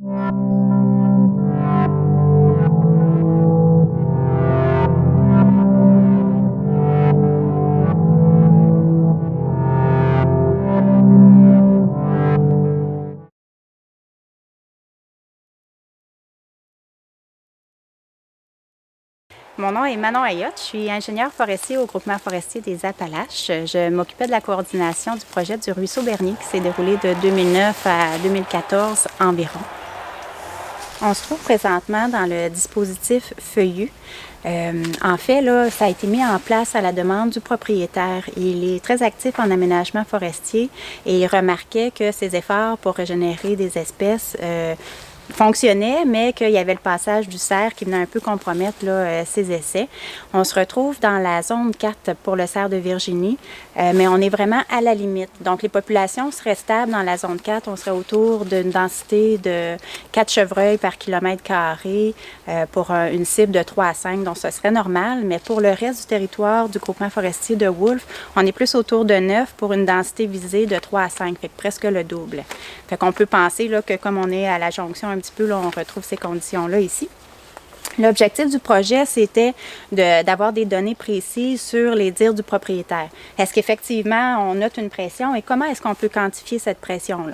Mon nom est Manon Ayotte, je suis ingénieure forestier au groupement forestier des Appalaches. Je m'occupais de la coordination du projet du ruisseau Bernier qui s'est déroulé de 2009 à 2014 environ. On se trouve présentement dans le dispositif Feuillu. En fait, là, ça a été mis en place à la demande du propriétaire. Il est très actif en aménagement forestier et il remarquait que ses efforts pour régénérer des espèces fonctionnait, mais qu'il y avait le passage du cerf qui venait un peu compromettre là, ses essais. On se retrouve dans la zone 4 pour le cerf de Virginie, mais on est vraiment à la limite. Donc, les populations seraient stables dans la zone 4. On serait autour d'une densité de 4 chevreuils par kilomètre carré pour une cible de 3 à 5, donc ce serait normal. Mais pour le reste du territoire du groupement forestier de Wolfe, on est plus autour de 9 pour une densité visée de 3 à 5, fait que presque le double. Fait qu'on peut penser là, que comme on est à la jonction un petit peu, là, on retrouve ces conditions-là ici. L'objectif du projet, c'était d'avoir des données précises sur les dires du propriétaire. Est-ce qu'effectivement, on note une pression et comment est-ce qu'on peut quantifier cette pression-là?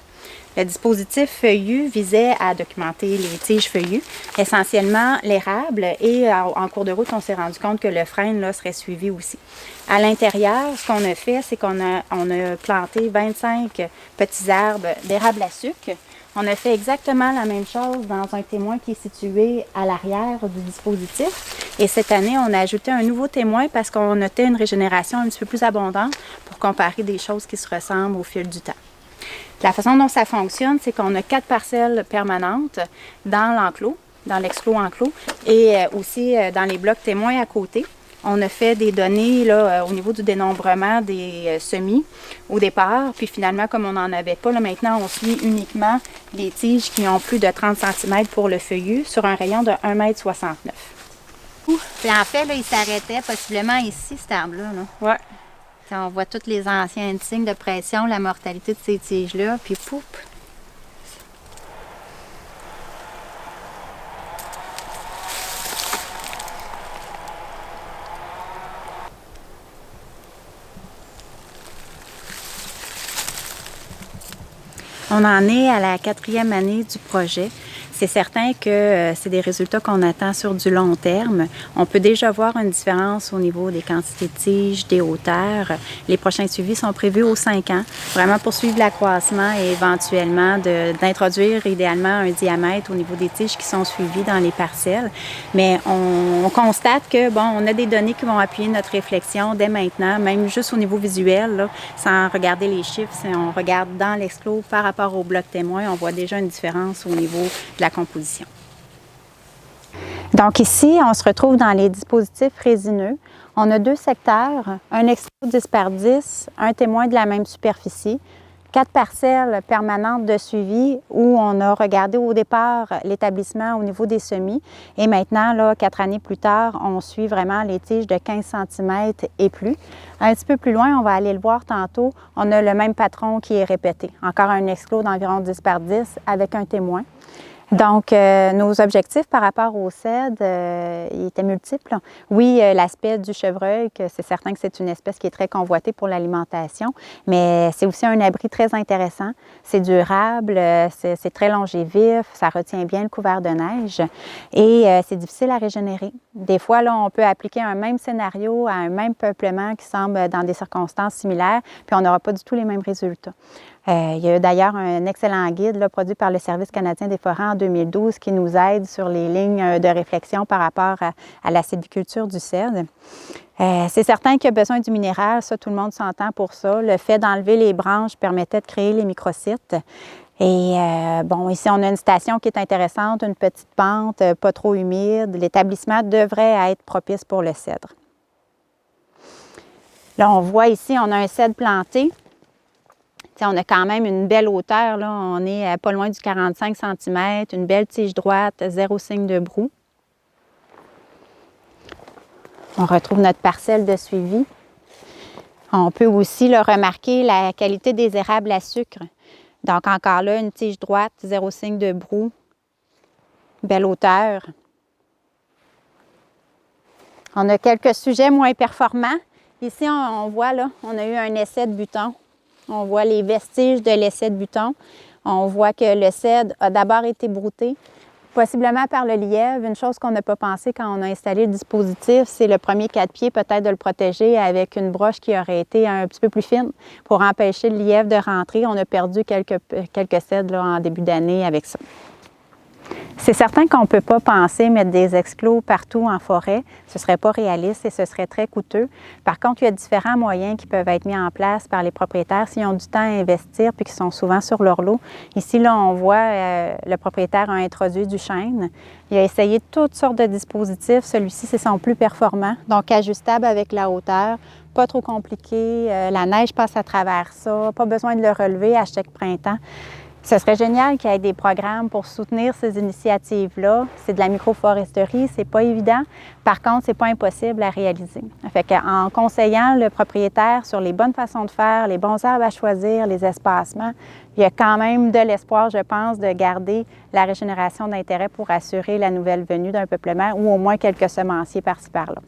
Le dispositif Feuillu visait à documenter les tiges feuillues, essentiellement l'érable, et en cours de route, on s'est rendu compte que le frêne là, serait suivi aussi. À l'intérieur, ce qu'on a fait, c'est qu'on a planté 25 petits arbres d'érable à sucre. On a fait exactement la même chose dans un témoin qui est situé à l'arrière du dispositif. Et cette année, on a ajouté un nouveau témoin parce qu'on notait une régénération un petit peu plus abondante pour comparer des choses qui se ressemblent au fil du temps. La façon dont ça fonctionne, c'est qu'on a 4 parcelles permanentes dans l'enclos, dans l'exclos enclos, et aussi dans les blocs témoins à côté. On a fait des données là, au niveau du dénombrement des semis au départ, puis finalement, comme on n'en avait pas, là, maintenant, on suit uniquement les tiges qui ont plus de 30 cm pour le feuillu sur un rayon de 1,69 m. Puis en fait, là, il s'arrêtait possiblement ici, cet arbre-là. Là. Ouais. On voit tous les anciens signes de pression, la mortalité de ces tiges-là, puis poup! On en est à la 4e année du projet. C'est certain que c'est des résultats qu'on attend sur du long terme. On peut déjà voir une différence au niveau des quantités de tiges, des hauteurs. Les prochains suivis sont prévus aux 5 ans, vraiment pour suivre l'accroissement et éventuellement d'introduire idéalement un diamètre au niveau des tiges qui sont suivies dans les parcelles. Mais on constate que, bon, on a des données qui vont appuyer notre réflexion dès maintenant, même juste au niveau visuel, là, sans regarder les chiffres. Si on regarde dans l'exclos par rapport au bloc témoin, on voit déjà une différence au niveau de la composition. Donc ici, on se retrouve dans les dispositifs résineux. On a 2 secteurs, un exclos 10 par 10, un témoin de la même superficie, 4 parcelles permanentes de suivi où on a regardé au départ l'établissement au niveau des semis et maintenant, là, 4 années plus tard, on suit vraiment les tiges de 15 cm et plus. Un petit peu plus loin, on va aller le voir tantôt, on a le même patron qui est répété. Encore un exclos d'environ 10 par 10 avec un témoin. Donc, nos objectifs par rapport au cèdre, ils étaient multiples. Oui, l'aspect du chevreuil, que c'est certain que c'est une espèce qui est très convoitée pour l'alimentation, mais c'est aussi un abri très intéressant. C'est durable, c'est très longévif, ça retient bien le couvert de neige et c'est difficile à régénérer. Des fois, là, on peut appliquer un même scénario à un même peuplement qui semble dans des circonstances similaires, puis on n'aura pas du tout les mêmes résultats. Il y a d'ailleurs un excellent guide là, produit par le Service canadien des forêts en 2012 qui nous aide sur les lignes de réflexion par rapport à la sylviculture du cèdre. C'est certain qu'il y a besoin du minéral, ça tout le monde s'entend pour ça. Le fait d'enlever les branches permettait de créer les microcytes. Et bon, ici on a une station qui est intéressante, une petite pente, pas trop humide. L'établissement devrait être propice pour le cèdre. Là, on voit ici, on a un cèdre planté. T'sais, on a quand même une belle hauteur, là. On est pas loin du 45 cm, une belle tige droite, 0 signe de brou. On retrouve notre parcelle de suivi. On peut aussi là, remarquer la qualité des érables à sucre. Donc encore là, une tige droite, 0 signe de brou, belle hauteur. On a quelques sujets moins performants. Ici, on voit, là, on a eu un essai de buton. On voit les vestiges de l'essai de buton. On voit que le cèdre a d'abord été brouté, possiblement par le lièvre. Une chose qu'on n'a pas pensé quand on a installé le dispositif, c'est le premier 4 pieds, peut-être de le protéger avec une broche qui aurait été un petit peu plus fine pour empêcher le lièvre de rentrer. On a perdu quelques cèdres là, en début d'année avec ça. C'est certain qu'on ne peut pas penser mettre des exclos partout en forêt. Ce ne serait pas réaliste et ce serait très coûteux. Par contre, il y a différents moyens qui peuvent être mis en place par les propriétaires s'ils ont du temps à investir puis qui sont souvent sur leur lot. Ici, là, on voit le propriétaire a introduit du chêne. Il a essayé toutes sortes de dispositifs. Celui-ci, c'est son plus performant. Donc, ajustable avec la hauteur, pas trop compliqué. La neige passe à travers ça. Pas besoin de le relever à chaque printemps. Ce serait génial qu'il y ait des programmes pour soutenir ces initiatives-là. C'est de la microforesterie, c'est pas évident. Par contre, c'est pas impossible à réaliser. Fait qu'en conseillant le propriétaire sur les bonnes façons de faire, les bons arbres à choisir, les espacements, il y a quand même de l'espoir, je pense, de garder la régénération d'intérêt pour assurer la nouvelle venue d'un peuplement ou au moins quelques semenciers par-ci par-là.